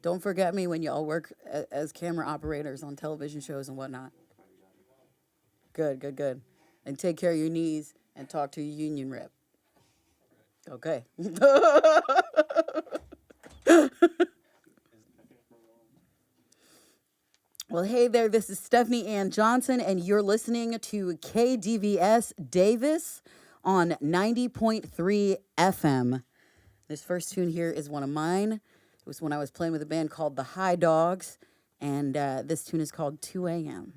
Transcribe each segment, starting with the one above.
Don't forget me when y'all work as camera operators on television shows and whatnot. Good, good, good. And take care of your knees and talk to your union rep. Okay. Well, hey there, this is Stephanie Ann Johnson, and you're listening to KDVS Davis on 90.3 FM. This first tune here is one of mine. It was when I was playing with a band called the High Dogs, and this tune is called 2 a.m.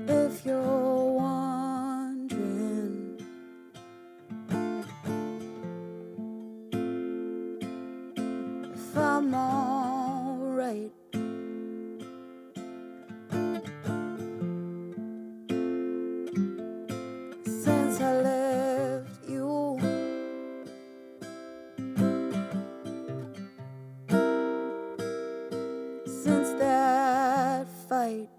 If you're wondering if I'm alright, since I left you, since that fight,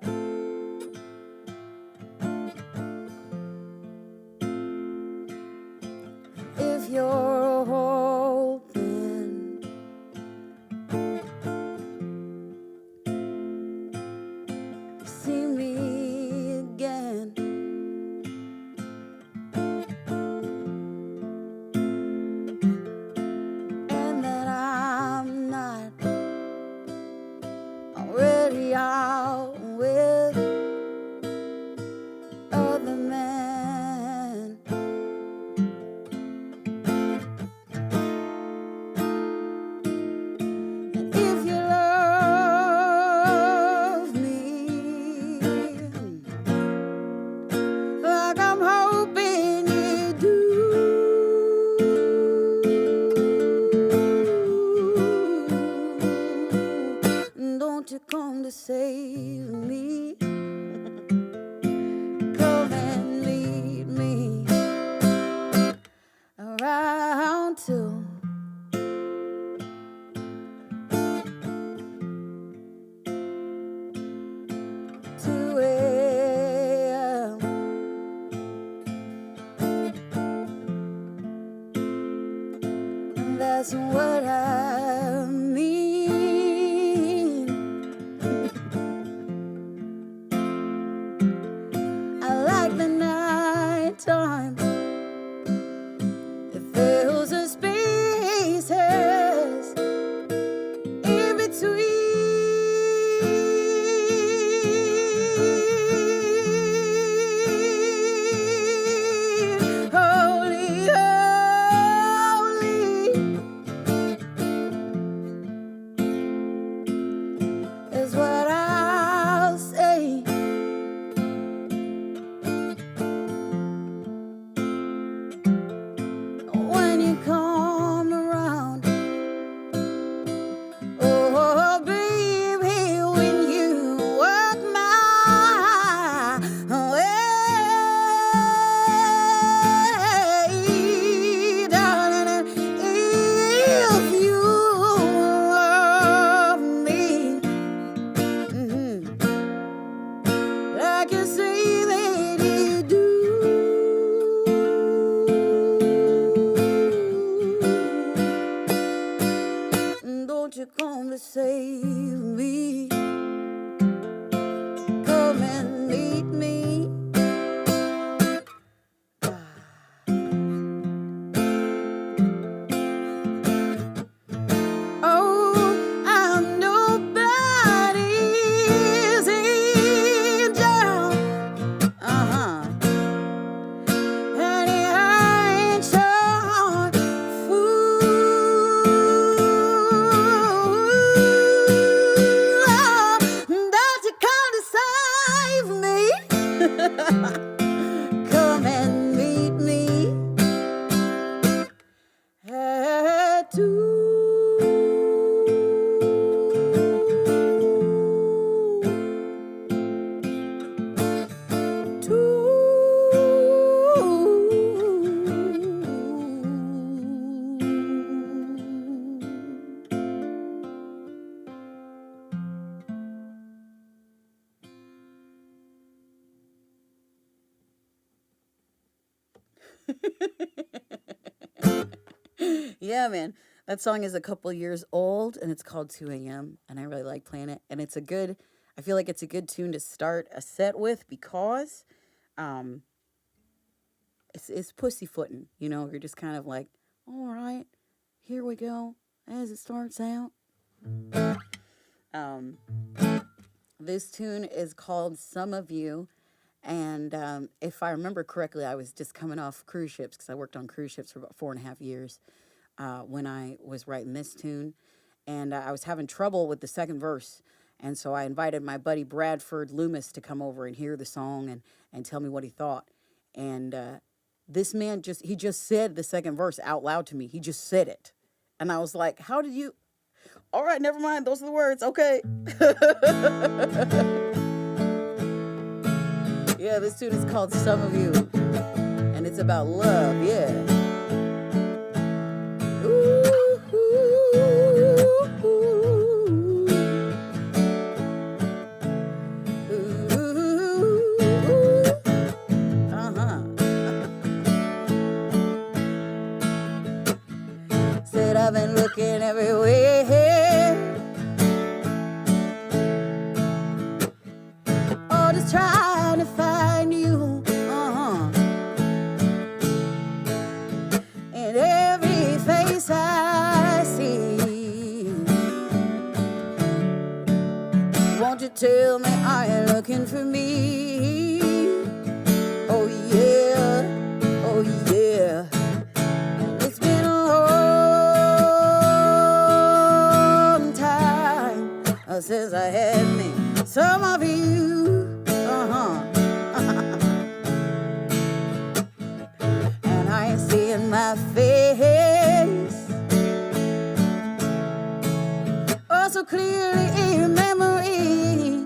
if you're hoping to see me again, and that I'm not already out with other men, and if you love me like I'm hoping you do, don't you come to save me. Come and meet me around 2. 2 a.m. That's what I mean. I like the night time. It fills the spaces in between. Holy, holy is what I'll say. When you come around, oh baby, when you walk my way, darling, if you love me, like you say that you do, don't you come to save me. Come and meet me. Oh, I'm nobody's angel. Honey, I ain't your fool. Yeah, man. That song is a couple years old and it's called 2 a.m. and I really like playing it. And I feel like it's a good tune to start a set with because um, it's pussyfooting. You know, you're just kind of like, all right, here we go as it starts out. Um, this tune is called Some of You. And if I remember correctly, I was just coming off cruise ships because I worked on cruise ships for about 4.5 years when I was writing this tune. And I was having trouble with the second verse. And so I invited my buddy Bradford Loomis to come over and hear the song and tell me what he thought. And this man he just said the second verse out loud to me. He just said it. And I was like, how did you? All right, never mind. Those are the words. Okay. Yeah, this tune is called Some of You. And it's about love. Yeah. Ooh, ooh, ooh. Said I've been looking everywhere, oh, just trying to find you, in every face I see. Won't you tell me, are you looking for me? Oh yeah, oh yeah. It's been a long time since I had me some of you, and I ain't seeing my face oh so clearly in memory.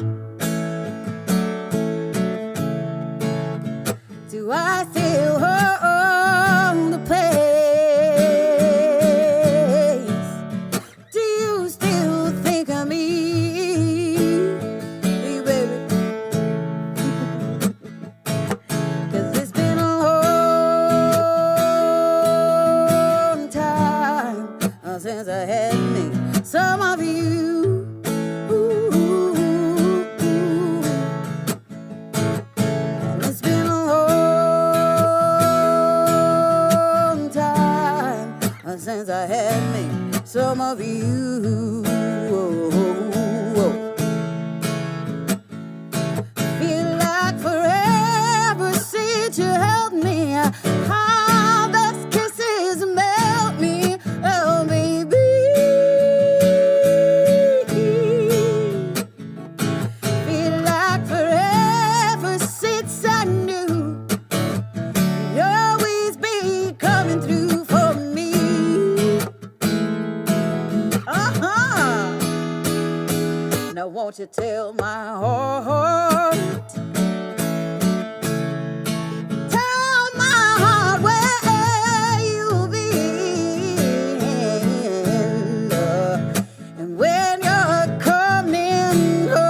Do I still hold the place? Do you still think of me, baby? 'Cause it's been a long time since I had me some of you. Ooh, and it's been a long time since I had me some of you. Feel like forever since you held me. How those kisses melt me, oh baby. Feel like forever since I knew you'd always be coming through for me. Now won't you tell my heart, tell my heart where you've been, and when you're coming home.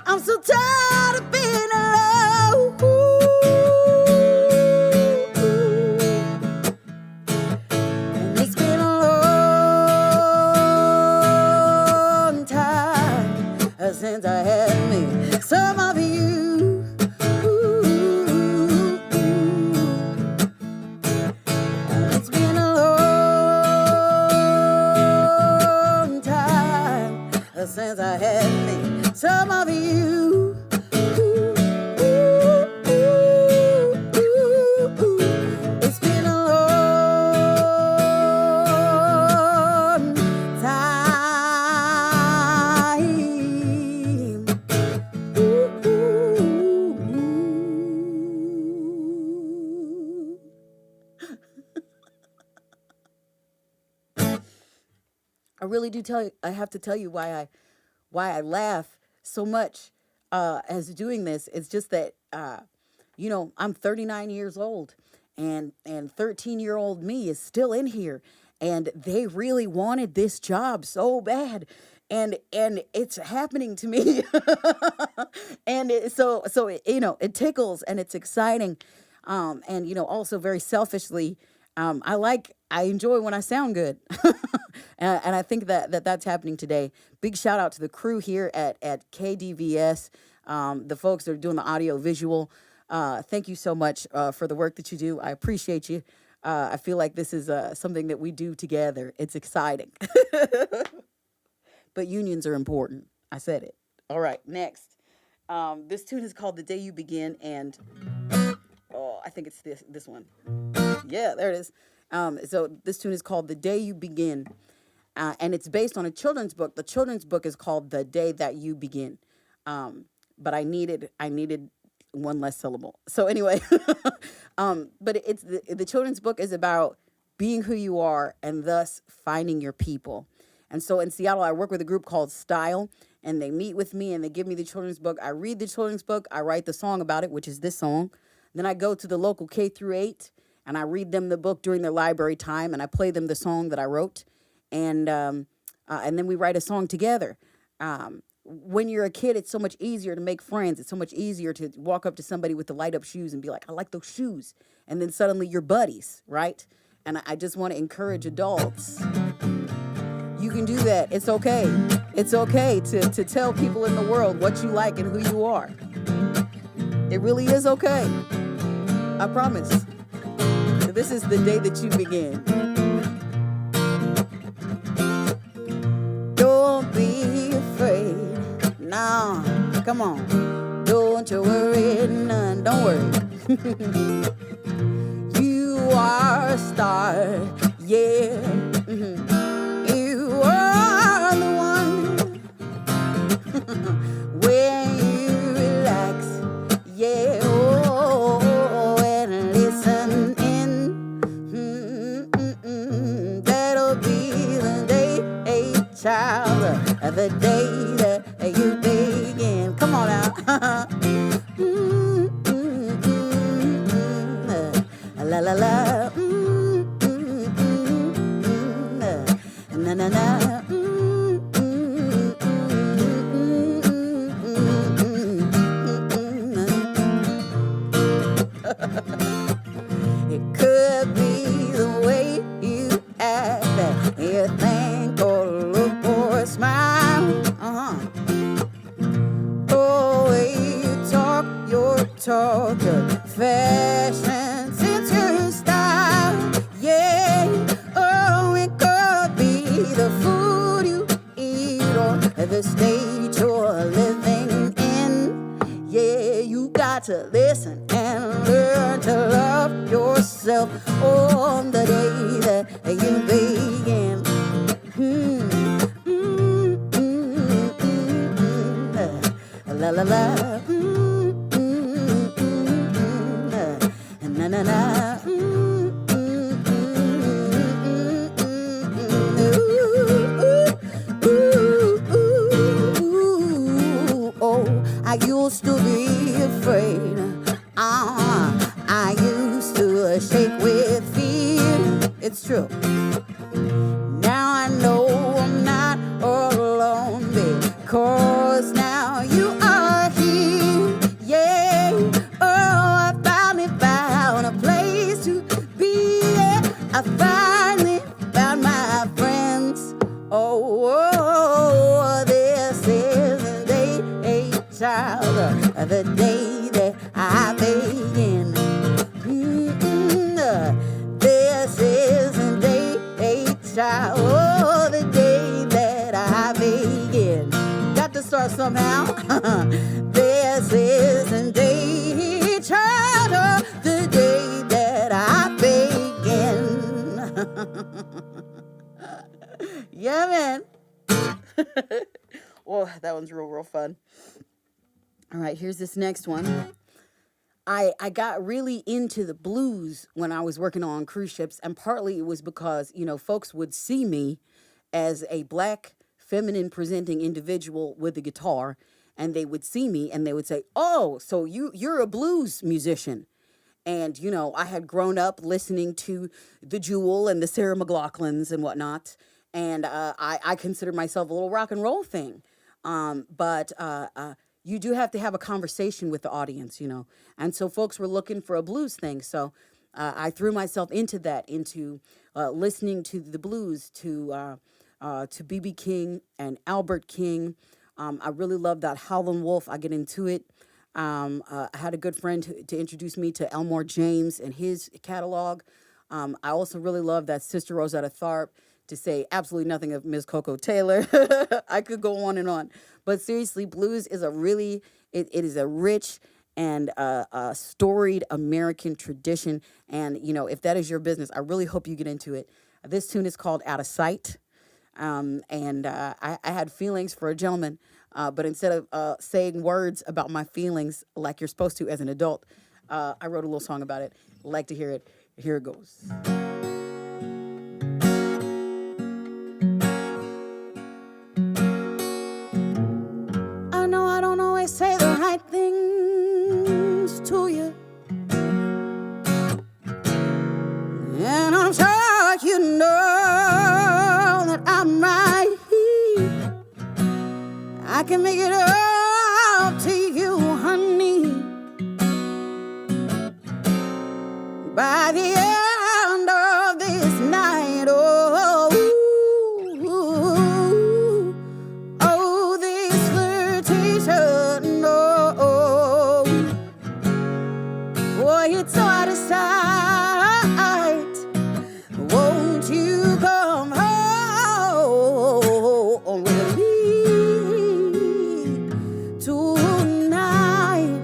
I'm so tired of being alone. And it's been a long time since I had me some of you. And it's been a long time since I had me some of you. It's been a long time. I have to tell you why I laugh so much as doing this. It's just that I'm 39 years old, and 13-year-old me is still in here, and they really wanted this job so bad, and it's happening to me, and so it tickles and it's exciting. And also very selfishly, I enjoy when I sound good, and I think that's happening today. Big shout out to the crew here at KDVS, the folks that are doing the audio visual. Thank you so much for the work that you do. I appreciate you. I feel like this is something that we do together. It's exciting. But unions are important. I said it. All right, next. This tune is called "The Day You Begin," and I think it's this one. Yeah, there it is. So this tune is called "The Day You Begin," and it's based on a children's book. The children's book is called "The Day That You Begin," but I needed one less syllable. So anyway, but it's the children's book is about being who you are and thus finding your people. And so in Seattle, I work with a group called Style, and they meet with me and they give me the children's book. I read the children's book. I write the song about it, which is this song. Then I go to the local K through 8 and I read them the book during their library time, and I play them the song that I wrote, and then we write a song together. When you're a kid, it's so much easier to make friends. It's so much easier to walk up to somebody with the light up shoes and be like, "I like those shoes," and then suddenly you're buddies, right? And I just want to encourage adults. You can do that. It's okay. It's okay to tell people in the world what you like and who you are. It really is okay. I promise. This is the day that you begin. Don't be afraid. Nah, come on. Don't you worry none. Don't worry. You are a star. Yeah. Mm-hmm. You are the one. When you relax. Yeah. Child, the day that you begin. Come on out. La la la. Na na na. It could be the way you act, you think or look or smile. Oh, way you talk your talk, your fashion, sense your style. Yeah, oh, it could be the food you eat or the state you're living in. Yeah, you got to listen and learn to love yourself on the day that you begin. La la la. Na na na. Oh, I used to be afraid. I used to shake with fear. It's true. Now I know I'm not alone because now you are here. Yeah. Oh, I finally found a place to be. Yeah. I finally found my friends. Oh, this is the day, child, the day that I begin. This is the day, child, oh, the day that I begin. Got to start somehow. This is the day, child, oh, the day that I begin. Yeah, man. Well, that one's real fun. All right, here's this next one. I got really into the blues when I was working on cruise ships, and partly it was because, folks would see me as a black, feminine presenting individual with a guitar, and they would see me and they would say, "Oh, so you're a blues musician." And, I had grown up listening to the Jewel and the Sarah McLaughlins and whatnot, and I considered myself a little rock and roll thing. But you do have to have a conversation with the audience, you know. And so folks were looking for a blues thing. So I threw myself into that, into listening to the blues, to B.B. King and Albert King. I really love that Howlin' Wolf. I get into it. I had a good friend to introduce me to Elmore James and his catalog. I also really love that Sister Rosetta Tharpe, to say absolutely nothing of Miss Coco Taylor. I could go on and on. But seriously, blues is it is a rich and storied American tradition. And, you know, if that is your business, I really hope you get into it. This tune is called Outtasight. I had feelings for a gentleman, but instead of saying words about my feelings like you're supposed to as an adult, I wrote a little song about it. Like to hear it. Here it goes. I know I don't always say the right things to you, and I'm sure you know that I'm right here. I can make it up to you, honey, by the end of this night. Oh, this flirtation, oh, boy, it's so out of sight. Won't you come home with me tonight?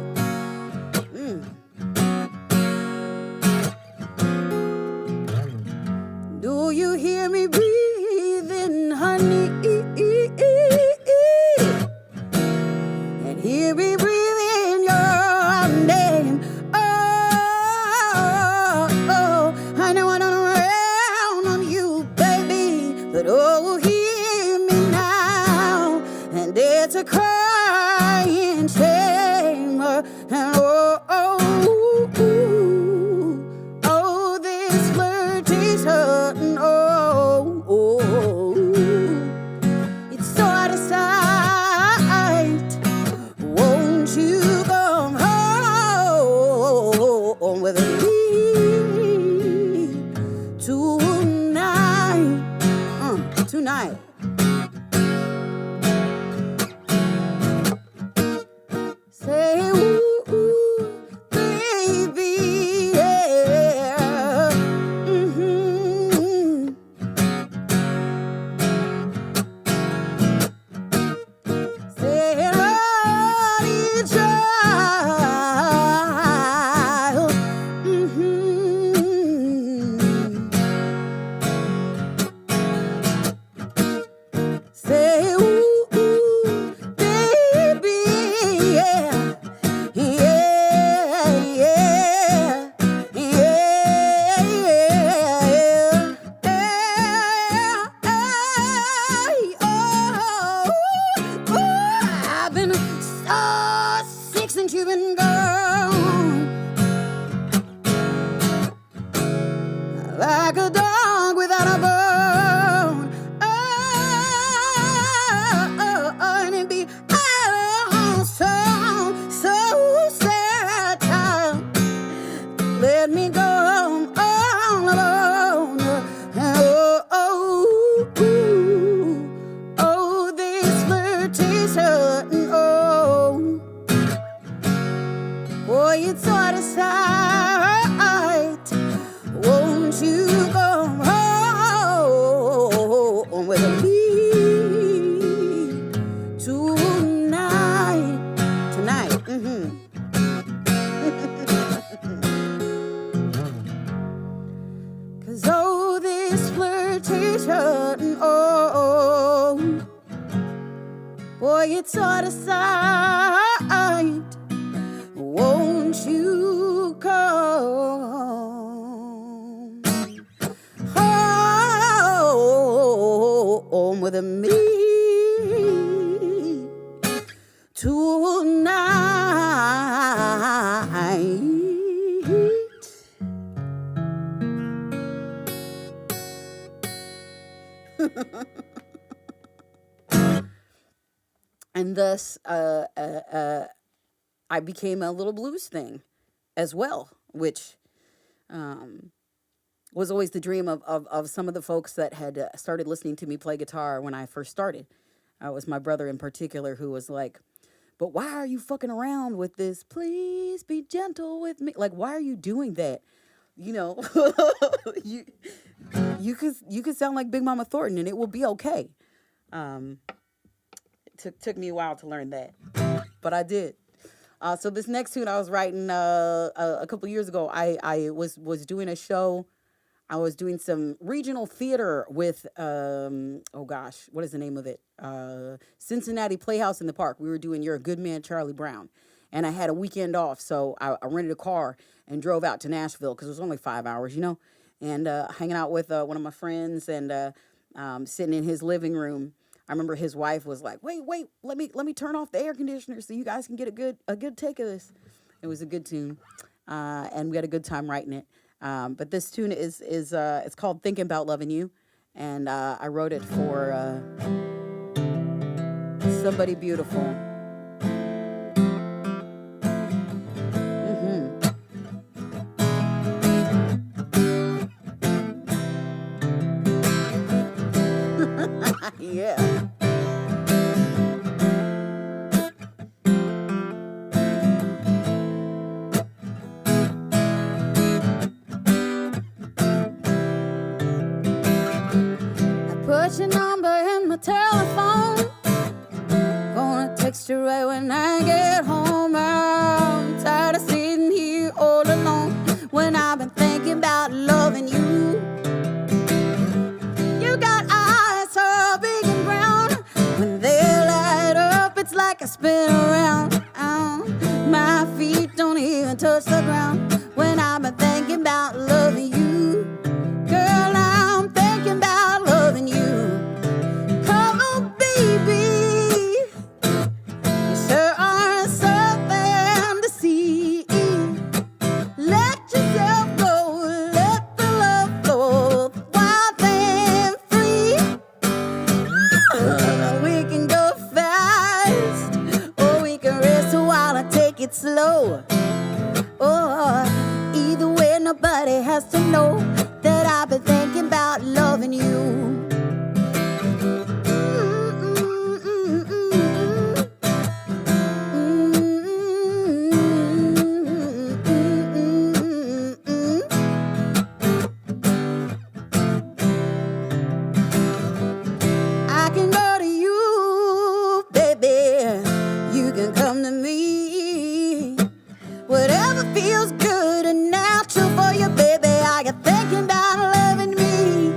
Do you hear me breathing, honey? And hear me breathing your name. Oh, I know I don't around on you, baby, but oh, hear me now. And it's a crying shame. And oh, this flirtation, it's so out of sight. Won't you come home with me tonight? Tonight. Say, ooh, baby, yeah. Say, honey, child. Say, ooh, baby, yeah. I've been so sick since you've been gone, like a dog without a bone. And it be so sad, child. Let me go home all alone. Oh, this flirtation, boy, it's so out of sight. Won't you come home with me tonight? Tonight. Cause oh, this flirtation, boy, it's out of sight. Won't you come home with me tonight? And thus, I became a little blues thing as well, which was always the dream of some of the folks that had started listening to me play guitar when I first started. It was my brother in particular who was like, but why are you fucking around with this? Please be gentle with me. Like, why are you doing that? You know, you could sound like Big Mama Thornton and it will be okay. Took me a while to learn that, but I did. So this next tune I was writing a couple years ago. I was doing a show. I was doing some regional theater with oh gosh, what is the name of it? Cincinnati Playhouse in the Park. We were doing You're a Good Man, Charlie Brown, and I had a weekend off, so I rented a car and drove out to Nashville because it was only 5 hours, you know, and hanging out with one of my friends and sitting in his living room. I remember his wife was like, "Wait, let me turn off the air conditioner so you guys can get a good take of this." It was a good tune, and we had a good time writing it. But this tune is it's called "Thinkin' About Loving You," and I wrote it for somebody beautiful. Yeah. Put your number in my telephone. Gonna text you right when I get home. I'm tired of sitting here all alone when I've been thinking about loving you. You got eyes so big and brown. When they light up, it's like I spin around. My feet don't even touch the ground when I've been thinking about loving you. Girl, I'm thinking about loving you. Come on, baby. You sure are something to see. Let yourself go, let the love flow, wild and free. We can go fast, or we can rest a while and take it slow. Oh, either way, nobody has to know that I've been thinking about loving you. I can go to you, baby. You can come to me. Whatever feels good and natural for you, baby. I got thinking about loving me.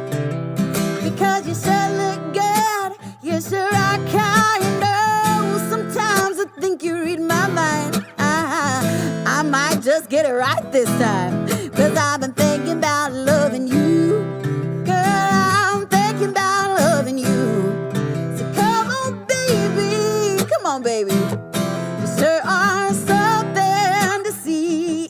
Because you sure look good. You sure are kind of. Sometimes I think you read my mind. I might just get it right this time. Cause I've been thinking about loving you. Girl, I'm thinking about loving you. So come on, baby. Come on, baby. You sure are something to see.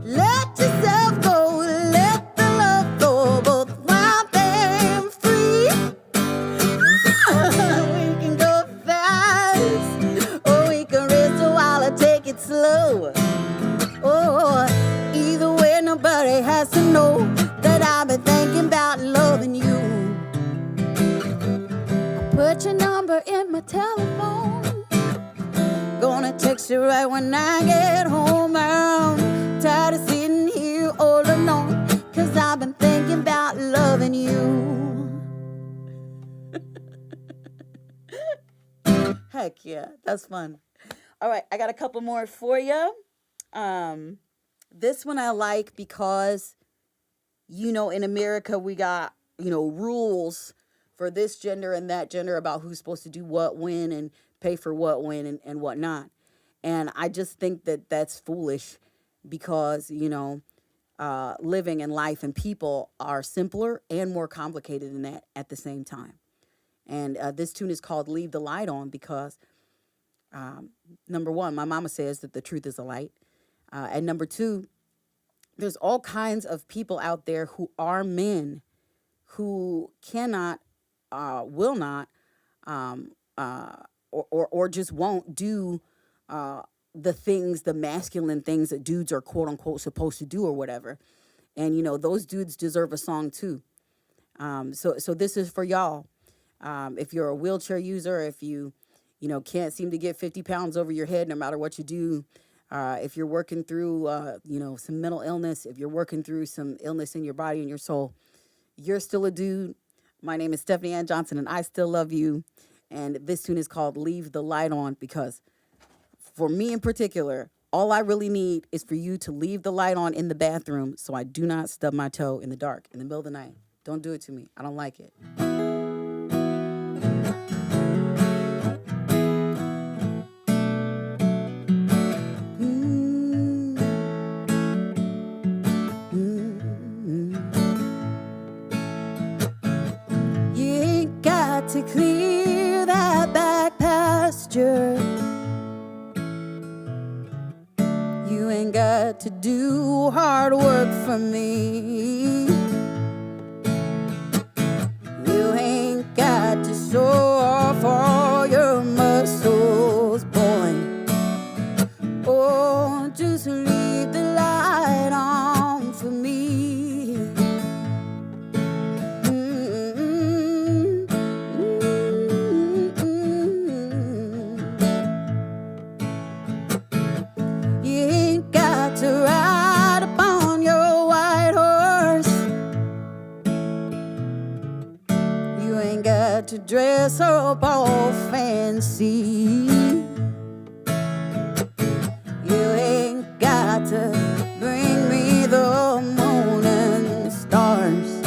Let yourself go, let the love flow, both wild and free. We can go fast, or we can rest a while and take it slow. Oh, either way, nobody has to know that I've been thinking about loving you. I put your number in my telephone. Gonna text you right when I get home. I'm tired of sitting here all alone, cause I've been thinking about loving you. Heck yeah, that's fun. All right, I got a couple more for you. This one I like because, you know, in America we got, you know, rules for this gender and that gender about who's supposed to do what when and pay for what when and whatnot. And I just think that that's foolish because, you know, living and life and people are simpler and more complicated than that at the same time. And this tune is called Leave the Light On because, number one, my mama says that the truth is a light. And number two, there's all kinds of people out there who are men who cannot, will not or just won't do the things, the masculine things that dudes are quote unquote supposed to do or whatever. And those dudes deserve a song too. So this is for y'all. If you're a wheelchair user, if can't seem to get 50 pounds over your head no matter what you do, if you're working through some mental illness, if you're working through some illness in your body and your soul, you're still a dude. My name is Stephanie Ann Johnson, and I still love you. And this tune is called Leave the Light On, because for me in particular, all I really need is for you to leave the light on in the bathroom so I do not stub my toe in the dark in the middle of the night. Don't do it to me. I don't like it. You ain't got to clear that back pasture. You ain't got to do hard work for me. You ain't got to show off all your muscles, boy. Oh, just leave the light on for me. You ain't got to ride upon your white horse. You ain't got to dress up all fancy. You ain't got to bring me the moon and stars.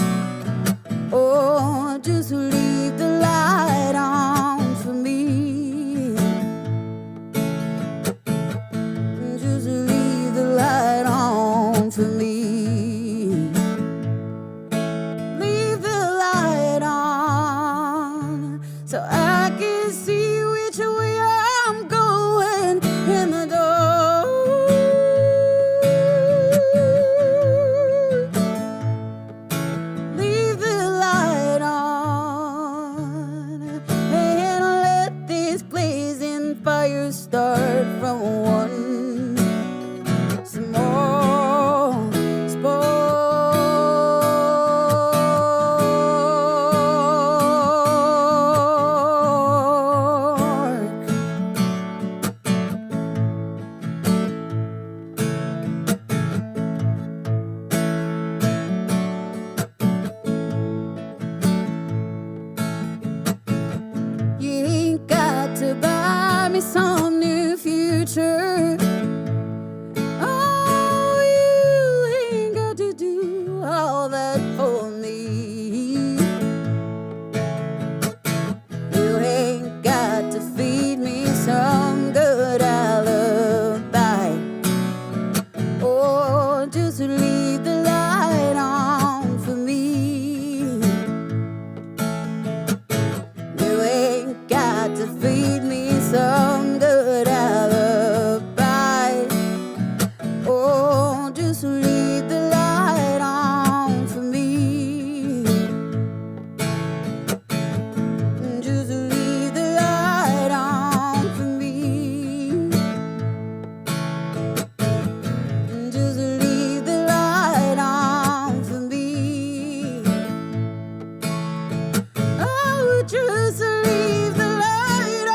Oh, just leave the light on for me. Just leave the light on for me. Leave the light on so I can see which way I'm going in the dark. Leave the light on and let this blazing fire start from one small spark. You ain't got to buy me some new future. Oh, you ain't got to do all that for me. You ain't got to feed me some good alibi. Oh, just leave the light on for me. You ain't got to feed me some good alibi. Oh, just leave the light on for me. Just leave the light on for me. Just leave the light on for me. Oh, just leave the light on.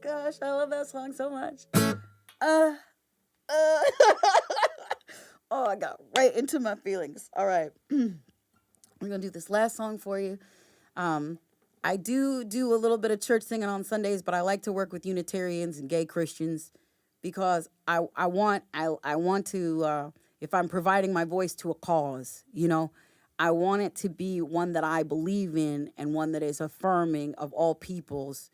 Gosh, I love that song so much. Uh, oh, I got right into my feelings. All right. We're going to do this last song for you. I do a little bit of church singing on Sundays, but I like to work with Unitarians and gay Christians because I want to, if I'm providing my voice to a cause, I want it to be one that I believe in and one that is affirming of all peoples,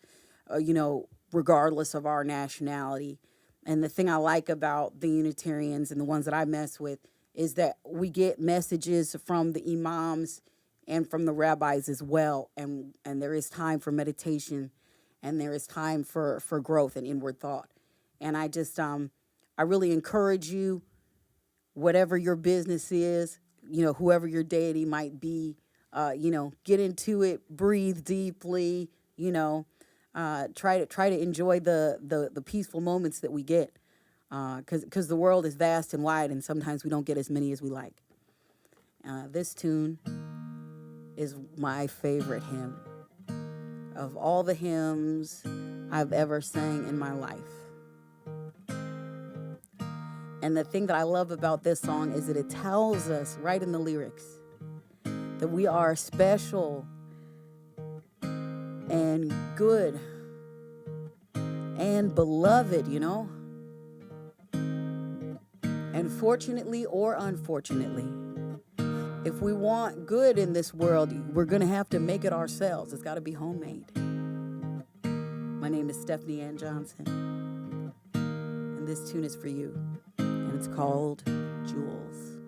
regardless of our nationality. And the thing I like about the Unitarians and the ones that I mess with is that we get messages from the imams and from the rabbis as well. And there is time for meditation and there is time for growth and inward thought. And I just, I really encourage you, whatever your business is, whoever your deity might be, get into it, breathe deeply, try to enjoy the peaceful moments that we get, because the world is vast and wide, and sometimes we don't get as many as we like. This tune is my favorite hymn of all the hymns I've ever sang in my life. And the thing that I love about this song is that it tells us right in the lyrics that we are special and good and beloved, And fortunately or unfortunately, if we want good in this world, we're going to have to make it ourselves. It's got to be homemade. My name is Stephanie Ann Johnson, and this tune is for you, and it's called Jewels.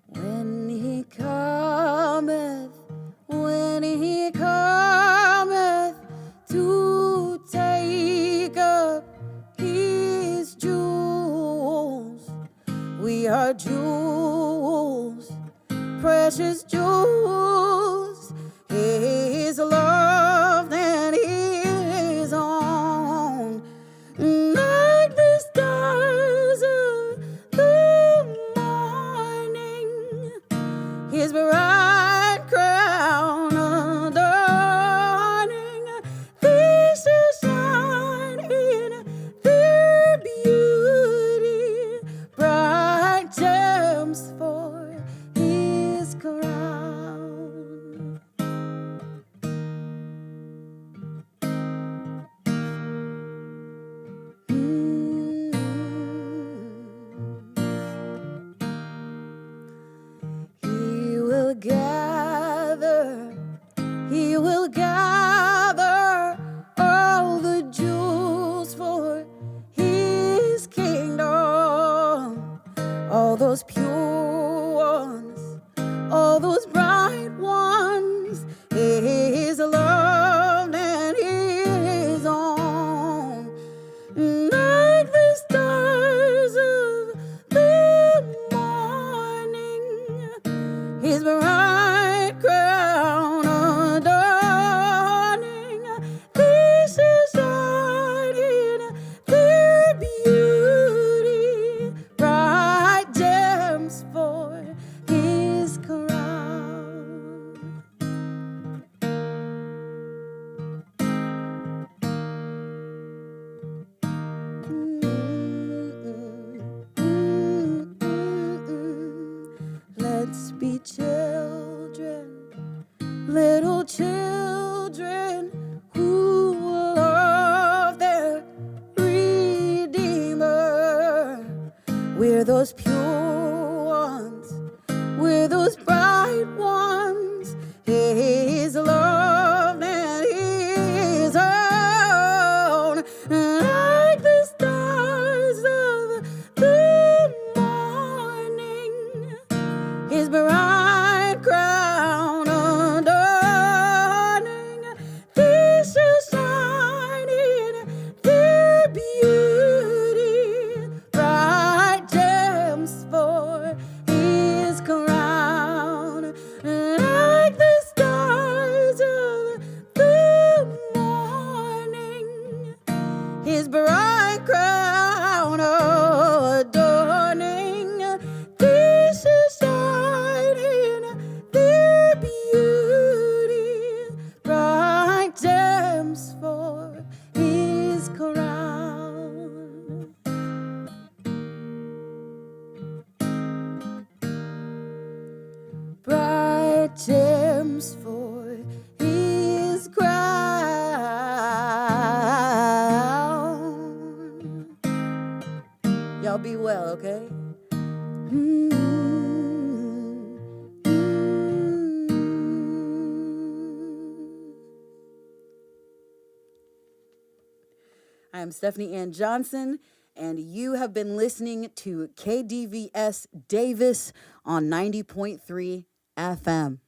When he cometh to take up his jewels, we are jewels, precious jewels, his love and his own, like the stars of the morning, his bright crown adorning, they shall shine in their beauty, bright gems for his crown. He will gather all the jewels for his kingdom, all those pure ones, all those bright ones, his love and his own, like the stars of the morning, his bright crown adorning, they shall shine in their beauty, bright gems for his crown. Let's be children, little children who love their Redeemer. We're those pure ones, we're those bright ones, his love and his own, like the stars of the morning, his bright crown adorning, they shall shine in their beauty, bright gems for his crown, like the stars of the morning, his bright crown adorning, they shall shine in their beauty, bright gems for his crown. Bright gems for his crown. Y'all be well, okay? I am Stephanie Ann Johnson, and you have been listening to KDVS Davis on 90.3 FM.